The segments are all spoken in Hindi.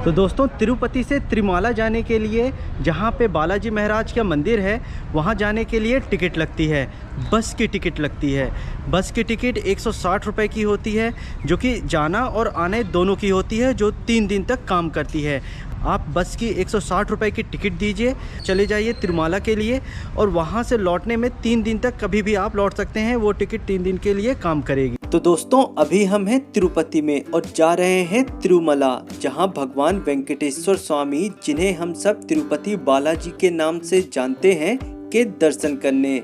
तो दोस्तों तिरुपति से तिरुमाला जाने के लिए जहाँ पे बालाजी महाराज का मंदिर है वहाँ जाने के लिए टिकट लगती है, बस की टिकट लगती है। बस की टिकट 160 रुपये की होती है, जो कि जाना और आने दोनों की होती है, जो 3 दिन तक काम करती है। आप बस की 160 रुपये की टिकट दीजिए, चले जाइए तिरुमाला के लिए, और वहाँ से लौटने में 3 दिन तक कभी भी आप लौट सकते हैं। वो टिकट 3 दिन के लिए काम करेगी। तो दोस्तों अभी हम हैं तिरुपति में और जा रहे हैं तिरुमला, जहां भगवान वेंकटेश्वर स्वामी, जिन्हें हम सब तिरुपति बालाजी के नाम से जानते हैं, के दर्शन करने।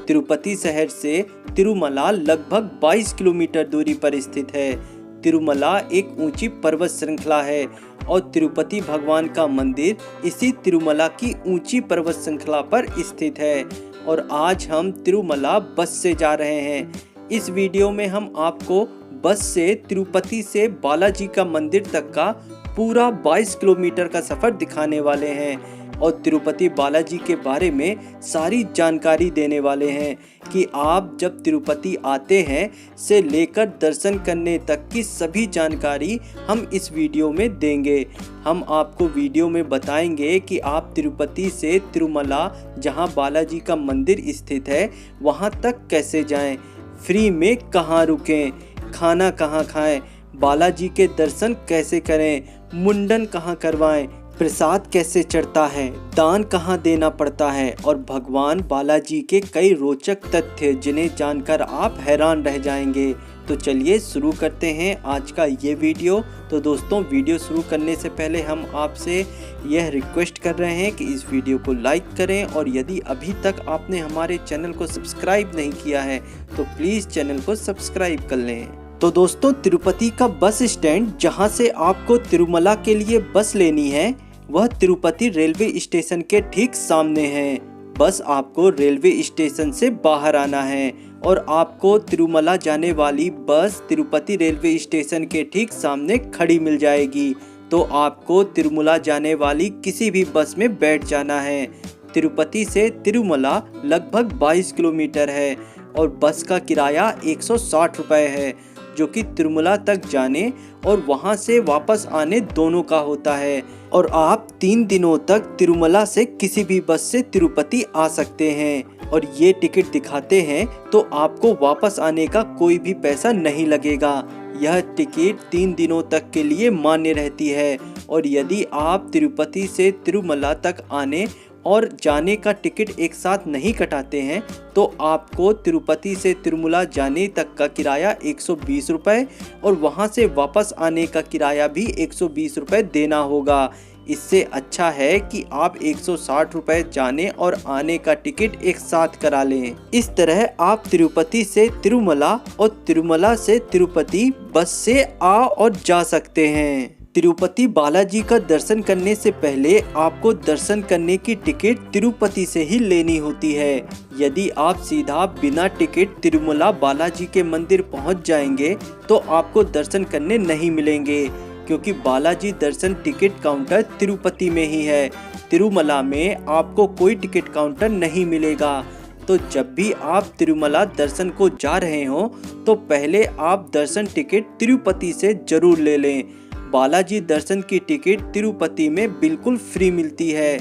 तिरुपति शहर से तिरुमला लगभग 22 किलोमीटर दूरी पर स्थित है। तिरुमला एक ऊंची पर्वत श्रृंखला है और तिरुपति भगवान का मंदिर इसी तिरुमला की ऊंची पर्वत श्रृंखला पर स्थित है। और आज हम तिरुमला बस से जा रहे हैं। इस वीडियो में हम आपको बस से तिरुपति से बालाजी का मंदिर तक का पूरा 22 किलोमीटर का सफ़र दिखाने वाले हैं और तिरुपति बालाजी के बारे में सारी जानकारी देने वाले हैं कि आप जब तिरुपति आते हैं से लेकर दर्शन करने तक की सभी जानकारी हम इस वीडियो में देंगे। हम आपको वीडियो में बताएंगे कि आप तिरुपति से तिरुमला, जहां बालाजी का मंदिर स्थित है, वहां तक कैसे जाएं, फ्री में कहाँ रुकें, खाना कहाँ खाएं, बालाजी के दर्शन कैसे करें, मुंडन कहाँ करवाएं, प्रसाद कैसे चढ़ता है, दान कहाँ देना पड़ता है और भगवान बालाजी के कई रोचक तथ्य जिन्हें जानकर आप हैरान रह जाएंगे। तो चलिए शुरू करते हैं आज का ये वीडियो। तो दोस्तों वीडियो शुरू करने से पहले हम आपसे यह रिक्वेस्ट कर रहे हैं कि इस वीडियो को लाइक करें और यदि अभी तक आपने हमारे चैनल को सब्सक्राइब नहीं किया है तो प्लीज़ चैनल को सब्सक्राइब कर लें। तो दोस्तों तिरुपति का बस स्टैंड जहां से आपको तिरुमला के लिए बस लेनी है वह तिरुपति रेलवे स्टेशन के ठीक सामने है। बस आपको रेलवे स्टेशन से बाहर आना है और आपको तिरुमला जाने वाली बस तिरुपति रेलवे स्टेशन के ठीक सामने खड़ी मिल जाएगी। तो आपको तिरुमला जाने वाली किसी भी बस में बैठ जाना है। तिरुपति से तिरुमला लगभग 22 किलोमीटर है और बस का किराया 160 रुपये है, जो कि तिरुमला तक जाने और वहां से वापस आने दोनों का होता है। और आप 3 दिनों तक तिरुमला से किसी भी बस से तिरुपति आ सकते हैं और ये टिकट दिखाते हैं तो आपको वापस आने का कोई भी पैसा नहीं लगेगा। यह टिकट 3 दिनों तक के लिए मान्य रहती है और यदि आप तिरुपति से तिरुमला तक आने और जाने का टिकट एक साथ नहीं कटाते हैं तो आपको तिरुपति से तिरुमला जाने तक का किराया 120 रुपये और वहां से वापस आने का किराया भी 120 रुपये देना होगा। इससे अच्छा है कि आप 160 रुपये जाने और आने का टिकट एक साथ करा लें। इस तरह आप तिरुपति से तिरुमला और तिरुमला से तिरुपति बस से आ और जा सकते हैं। तिरुपति बालाजी का दर्शन करने से पहले आपको दर्शन करने की टिकट तिरुपति से ही लेनी होती है। यदि आप सीधा बिना टिकट तिरुमला बालाजी के मंदिर पहुंच जाएंगे तो आपको दर्शन करने नहीं मिलेंगे, क्योंकि बालाजी दर्शन टिकट काउंटर तिरुपति में ही है। तिरुमला में आपको कोई टिकट काउंटर नहीं मिलेगा। तो जब भी आप तिरुमला दर्शन को जा रहे हो तो पहले आप दर्शन टिकट तिरुपति से जरूर ले लें। बालाजी दर्शन की टिकट तिरुपति में बिल्कुल फ्री मिलती है,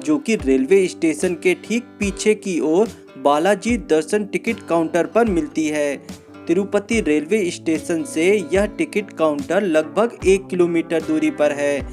जो कि रेलवे स्टेशन के ठीक पीछे की ओर बालाजी दर्शन टिकट काउंटर पर मिलती है। तिरुपति रेलवे स्टेशन से यह टिकट काउंटर लगभग 1 किलोमीटर दूरी पर है,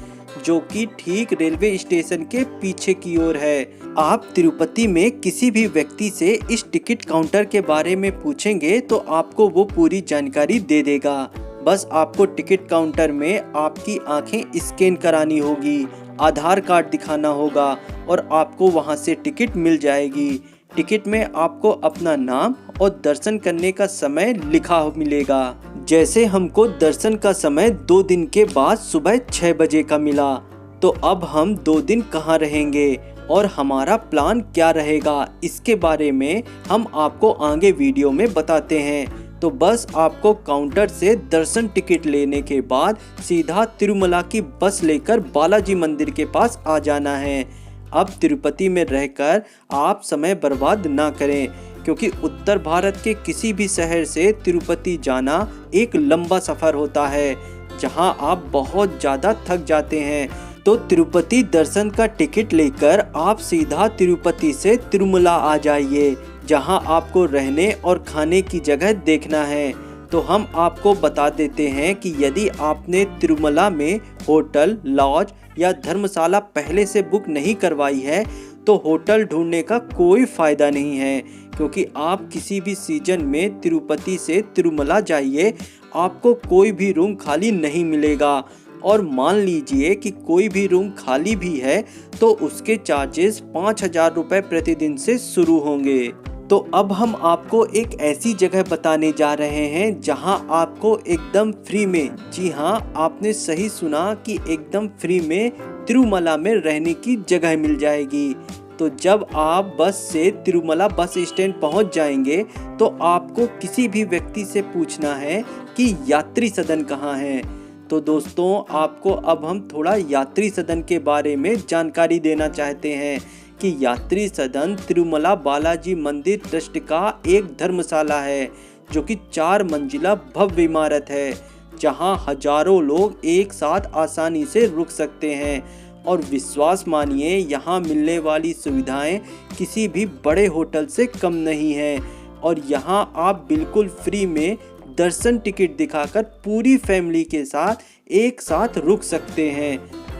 जो कि ठीक रेलवे स्टेशन के पीछे की ओर है। आप तिरुपति में किसी भी व्यक्ति से इस टिकट काउंटर के बारे में पूछेंगे तो आपको वो पूरी जानकारी दे देगा। बस आपको टिकट काउंटर में आपकी आंखें स्कैन करानी होगी, आधार कार्ड दिखाना होगा और आपको वहां से टिकट मिल जाएगी। टिकट में आपको अपना नाम और दर्शन करने का समय लिखा मिलेगा। जैसे हमको दर्शन का समय 2 दिन के बाद सुबह 6 बजे का मिला, तो अब हम 2 दिन कहाँ रहेंगे और हमारा प्लान क्या रहेगा, इसके बारे में हम आपको आगे वीडियो में बताते हैं। तो बस आपको काउंटर से दर्शन टिकट लेने के बाद सीधा तिरुमला की बस लेकर बालाजी मंदिर के पास आ जाना है। अब तिरुपति में रहकर आप समय बर्बाद ना करें, क्योंकि उत्तर भारत के किसी भी शहर से तिरुपति जाना एक लंबा सफ़र होता है। जहां आप बहुत ज़्यादा थक जाते हैं, तो तिरुपति दर्शन का टिकट लेकर आप सीधा तिरुपति से तिरुमला आ जाइए, जहां आपको रहने और खाने की जगह देखना है। तो हम आपको बता देते हैं कि यदि आपने तिरुमला में होटल, लॉज या धर्मशाला पहले से बुक नहीं करवाई है तो होटल ढूंढने का कोई फ़ायदा नहीं है, क्योंकि आप किसी भी सीजन में तिरुपति से तिरुमला जाइए, आपको कोई भी रूम खाली नहीं मिलेगा। और मान लीजिए कि कोई भी रूम खाली भी है तो उसके चार्जेस 5,000 रुपये प्रतिदिन से शुरू होंगे। तो अब हम आपको एक ऐसी जगह बताने जा रहे हैं जहां आपको एकदम फ्री में, जी हाँ आपने सही सुना, कि एकदम फ्री में तिरुमला में रहने की जगह मिल जाएगी। तो जब आप बस से तिरुमला बस स्टैंड पहुंच जाएंगे तो आपको किसी भी व्यक्ति से पूछना है कि यात्री सदन कहाँ है। तो दोस्तों, आपको अब हम थोड़ा यात्री सदन के बारे में जानकारी देना चाहते हैं कि यात्री सदन तिरुमला बालाजी मंदिर ट्रस्ट का एक धर्मशाला है, जो कि 4 मंजिला भव्य इमारत है, जहां हजारों लोग एक साथ आसानी से रुक सकते हैं। और विश्वास मानिए, यहां मिलने वाली सुविधाएं किसी भी बड़े होटल से कम नहीं हैं। और यहां आप बिल्कुल फ्री में दर्शन टिकट दिखाकर पूरी फैमिली के साथ एक साथ रुक सकते हैं।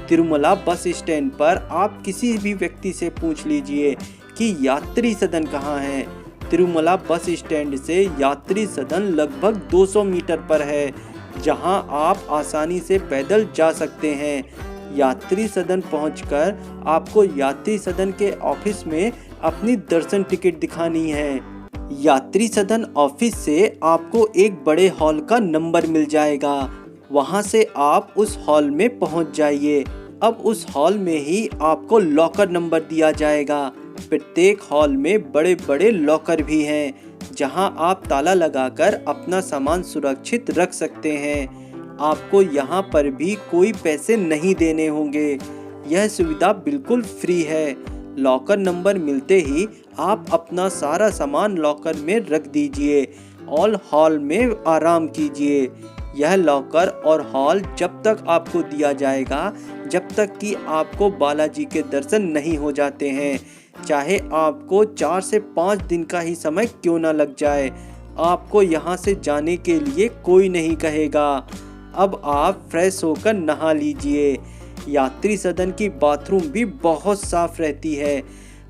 तिरुमला बस स्टैंड पर आप किसी भी व्यक्ति से पूछ लीजिए कि यात्री सदन कहाँ है। तिरुमला बस स्टैंड से यात्री सदन लगभग 200 मीटर पर है, जहां आप आसानी से पैदल जा सकते हैं। यात्री सदन पहुंचकर आपको यात्री सदन के ऑफिस में अपनी दर्शन टिकट दिखानी है। यात्री सदन ऑफिस से आपको एक बड़े हॉल का नंबर मिल जाएगा, वहां से आप उस हॉल में पहुंच जाइए। अब उस हॉल में ही आपको लॉकर नंबर दिया जाएगा। प्रत्येक हॉल में बड़े बड़े लॉकर भी हैं, जहां आप ताला लगाकर अपना सामान सुरक्षित रख सकते हैं। आपको यहां पर भी कोई पैसे नहीं देने होंगे, यह सुविधा बिल्कुल फ्री है। लॉकर नंबर मिलते ही आप अपना सारा सामान लॉकर में रख दीजिए और हॉल में आराम कीजिए। यह लॉकर और हॉल जब तक आपको दिया जाएगा जब तक कि आपको बालाजी के दर्शन नहीं हो जाते हैं, चाहे आपको 4 से 5 दिन का ही समय क्यों ना लग जाए। आपको यहाँ से जाने के लिए कोई नहीं कहेगा। अब आप फ्रेश होकर नहा लीजिए। यात्री सदन की बाथरूम भी बहुत साफ रहती है।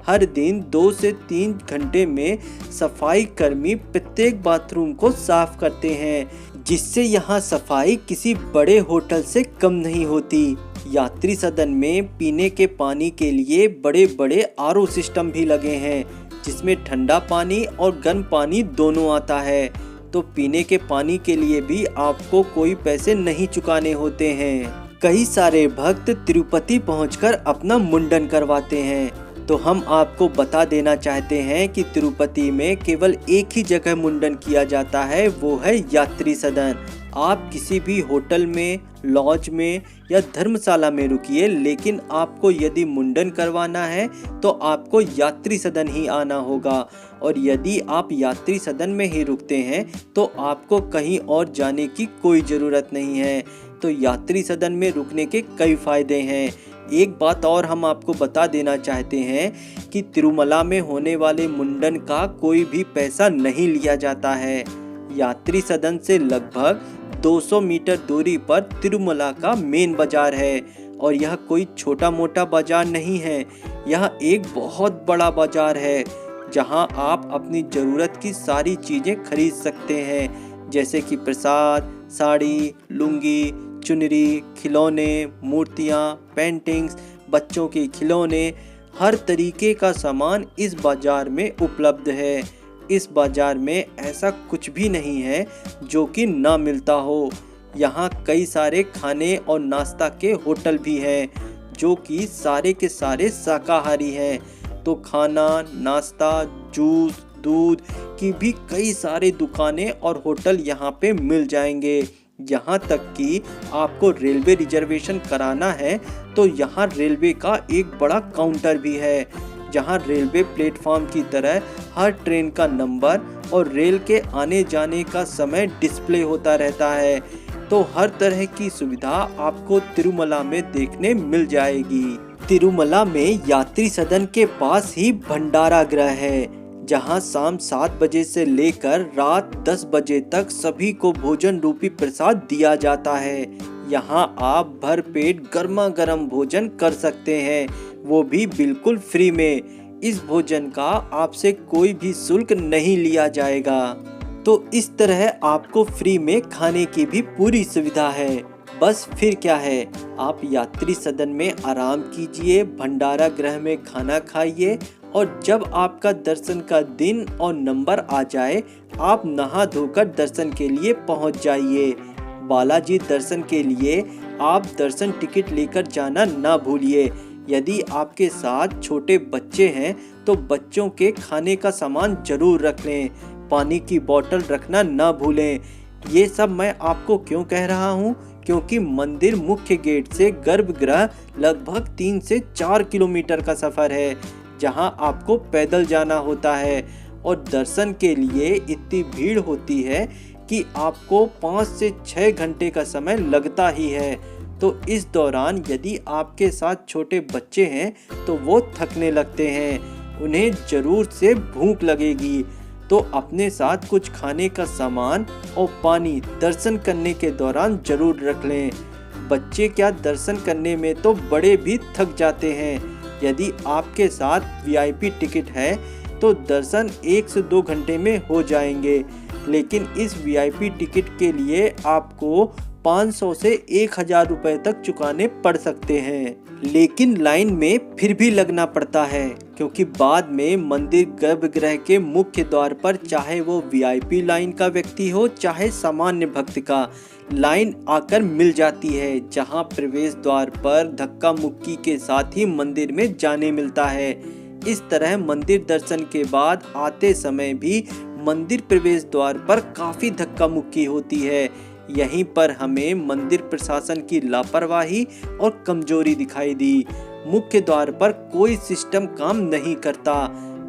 हर दिन 2 से 3 घंटे में सफाई कर्मी प्रत्येक बाथरूम को साफ करते हैं, जिससे यहाँ सफाई किसी बड़े होटल से कम नहीं होती। यात्री सदन में पीने के पानी के लिए बड़े बड़े आरओ सिस्टम भी लगे हैं, जिसमें ठंडा पानी और गर्म पानी दोनों आता है। तो पीने के पानी के लिए भी आपको कोई पैसे नहीं चुकाने होते हैं। कई सारे भक्त तिरुपति पहुंचकर अपना मुंडन करवाते हैं। तो हम आपको बता देना चाहते हैं कि तिरुपति में केवल एक ही जगह मुंडन किया जाता है, वो है यात्री सदन। आप किसी भी होटल में, लॉज में या धर्मशाला में रुकिए, लेकिन आपको यदि मुंडन करवाना है तो आपको यात्री सदन ही आना होगा। और यदि आप यात्री सदन में ही रुकते हैं तो आपको कहीं और जाने की कोई ज़रूरत नहीं है। तो यात्री सदन में रुकने के कई फ़ायदे हैं। एक बात और हम आपको बता देना चाहते हैं कि तिरुमला में होने वाले मुंडन का कोई भी पैसा नहीं लिया जाता है। यात्री सदन से लगभग 200 मीटर दूरी पर तिरुमला का मेन बाजार है, और यह कोई छोटा मोटा बाजार नहीं है, यह एक बहुत बड़ा बाजार है, जहां आप अपनी ज़रूरत की सारी चीज़ें खरीद सकते हैं, जैसे कि प्रसाद, साड़ी, लुंगी, चुनरी, खिलौने, मूर्तियाँ, पेंटिंग्स, बच्चों के खिलौने, हर तरीके का सामान इस बाज़ार में उपलब्ध है। इस बाज़ार में ऐसा कुछ भी नहीं है जो कि ना मिलता हो। यहाँ कई सारे खाने और नाश्ता के होटल भी हैं, जो कि सारे के सारे शाकाहारी हैं। तो खाना, नाश्ता, जूस, दूध की भी कई सारे दुकानें और होटल यहाँ पे मिल जाएंगे। यहाँ तक कि आपको रेलवे रिजर्वेशन कराना है तो यहाँ रेलवे का एक बड़ा काउंटर भी है, जहाँ रेलवे प्लेटफॉर्म की तरह हर ट्रेन का नंबर और रेल के आने जाने का समय डिस्प्ले होता रहता है। तो हर तरह की सुविधा आपको तिरुमला में देखने मिल जाएगी। तिरुमला में यात्री सदन के पास ही भंडारा गृह है, जहां शाम 7 बजे से लेकर रात 10 बजे तक सभी को भोजन रूपी प्रसाद दिया जाता है। यहां आप भर पेट गर्मा गर्म भोजन कर सकते हैं, वो भी बिल्कुल फ्री में। इस भोजन का आपसे कोई भी शुल्क नहीं लिया जाएगा। तो इस तरह आपको फ्री में खाने की भी पूरी सुविधा है। बस फिर क्या है, आप यात्री सदन में आराम कीजिए, भंडारा गृह में खाना खाइए और जब आपका दर्शन का दिन और नंबर आ जाए, आप नहा धोकर दर्शन के लिए पहुंच जाइए। बालाजी दर्शन के लिए आप दर्शन टिकट लेकर जाना ना भूलिए। यदि आपके साथ छोटे बच्चे हैं तो बच्चों के खाने का सामान जरूर रख लें, पानी की बोतल रखना ना भूलें। ये सब मैं आपको क्यों कह रहा हूँ, क्योंकि मंदिर मुख्य गेट से गर्भगृह लगभग 3 से 4 किलोमीटर का सफर है, जहां आपको पैदल जाना है और दर्शन के लिए इतनी भीड़ होती है कि आपको 5 से 6 घंटे का समय लगता ही है। तो इस दौरान यदि आपके साथ छोटे बच्चे हैं तो वो थकने लगते हैं, उन्हें जरूर से भूख लगेगी। तो अपने साथ कुछ खाने का सामान और पानी दर्शन करने के दौरान जरूर रख लें। बच्चे क्या, दर्शन करने में तो बड़े भी थक जाते हैं। यदि आपके साथ वीआईपी टिकट है तो दर्शन 1 से 2 घंटे में हो जाएंगे, लेकिन इस वीआईपी टिकट के लिए आपको 500 से 1000 रुपए तक चुकाने पड़ सकते हैं। लेकिन लाइन में फिर भी लगना पड़ता है, क्योंकि बाद में मंदिर गर्भगृह के मुख्य द्वार पर चाहे वो वीआईपी लाइन का व्यक्ति हो चाहे सामान्य भक्त का, लाइन आकर मिल जाती है, जहां प्रवेश द्वार पर धक्का मुक्की के साथ ही मंदिर में जाने मिलता है। इस तरह मंदिर दर्शन के बाद आते समय भी मंदिर प्रवेश द्वार पर काफी धक्का मुक्की होती है। यहीं पर हमें मंदिर प्रशासन की लापरवाही और कमजोरी दिखाई दी। मुख्य द्वार पर कोई सिस्टम काम नहीं करता।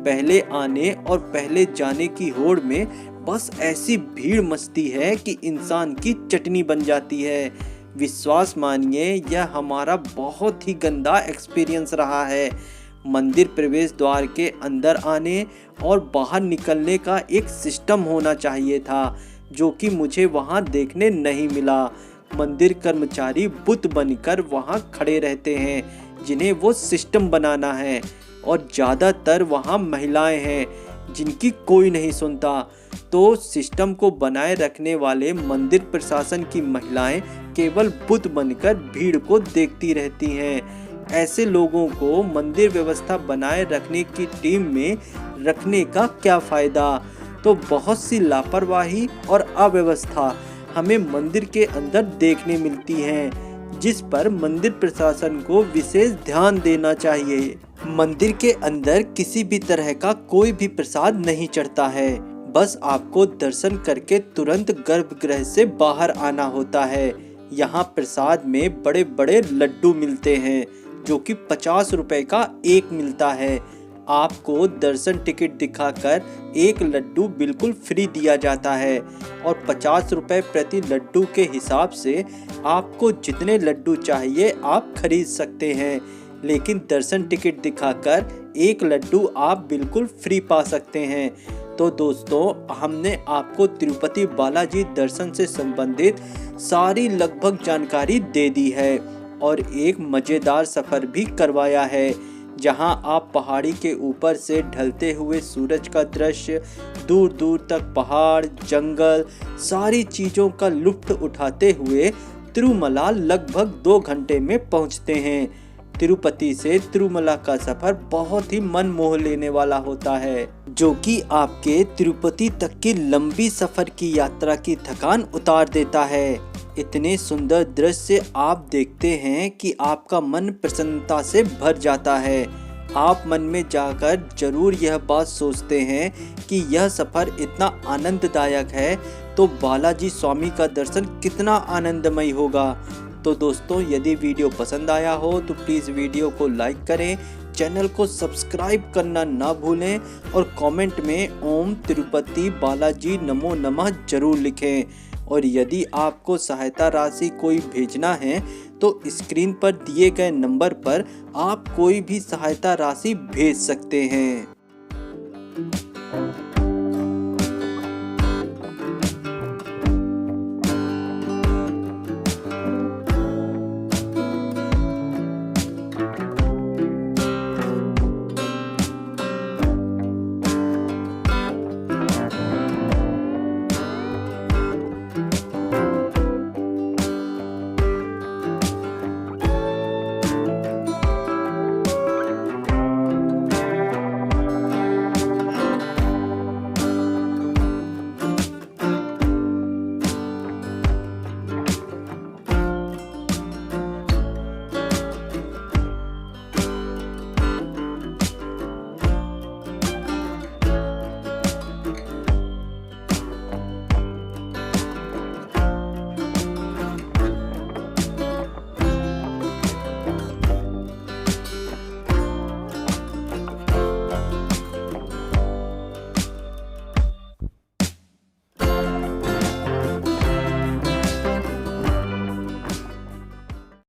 पहले आने और पहले जाने की होड़ में बस ऐसी भीड़ मचती है कि इंसान की चटनी बन जाती है। विश्वास मानिए, यह हमारा बहुत ही गंदा एक्सपीरियंस रहा है। मंदिर प्रवेश द्वार के अंदर आने और बाहर निकलने का एक सिस्टम होना चाहिए था, जो कि मुझे वहां देखने नहीं मिला। मंदिर कर्मचारी बुत बनकर वहां खड़े रहते हैं, जिन्हें वो सिस्टम बनाना है, और ज़्यादातर वहां महिलाएं हैं जिनकी कोई नहीं सुनता। तो सिस्टम को बनाए रखने वाले मंदिर प्रशासन की महिलाएं केवल बुत बनकर भीड़ को देखती रहती हैं। ऐसे लोगों को मंदिर व्यवस्था बनाए रखने की टीम में रखने का क्या फ़ायदा। तो बहुत सी लापरवाही और अव्यवस्था हमें मंदिर के अंदर देखने मिलती हैं, जिस पर मंदिर प्रशासन को विशेष ध्यान देना चाहिए। मंदिर के अंदर किसी भी तरह का कोई भी प्रसाद नहीं चढ़ता है, बस आपको दर्शन करके तुरंत गर्भगृह से बाहर आना होता है। यहाँ प्रसाद में बड़े बड़े लड्डू मिलते हैं, जो कि 50 रुपए का एक मिलता है। आपको दर्शन टिकट दिखाकर एक लड्डू बिल्कुल फ्री दिया जाता है, और 50 रुपए प्रति लड्डू के हिसाब से आपको जितने लड्डू चाहिए आप खरीद सकते हैं। लेकिन दर्शन टिकट दिखाकर एक लड्डू आप बिल्कुल फ्री पा सकते हैं। तो दोस्तों, हमने आपको तिरुपति बालाजी दर्शन से संबंधित सारी लगभग जानकारी दे दी है, और एक मज़ेदार सफ़र भी करवाया है, जहां आप पहाड़ी के ऊपर से ढलते हुए सूरज का दृश्य, दूर दूर तक पहाड़, जंगल, सारी चीज़ों का लुत्फ़ उठाते हुए तिरुमला लगभग 2 घंटे में पहुंचते हैं। तिरुपति से तिरुमला का सफ़र बहुत ही मन मोह लेने वाला होता है, जो कि आपके तिरुपति तक की लंबी सफ़र की यात्रा की थकान उतार देता है। इतने सुंदर दृश्य आप देखते हैं कि आपका मन प्रसन्नता से भर जाता है। आप मन में जाकर जरूर यह बात सोचते हैं कि यह सफ़र इतना आनंददायक है तो बालाजी स्वामी का दर्शन कितना आनंदमय होगा। तो दोस्तों, यदि वीडियो पसंद आया हो तो प्लीज़ वीडियो को लाइक करें, चैनल को सब्सक्राइब करना ना भूलें, और कमेंट में ओम तिरुपति बालाजी नमो नमः जरूर लिखें। और यदि आपको सहायता राशि कोई भेजना है तो स्क्रीन पर दिए गए नंबर पर आप कोई भी सहायता राशि भेज सकते हैं।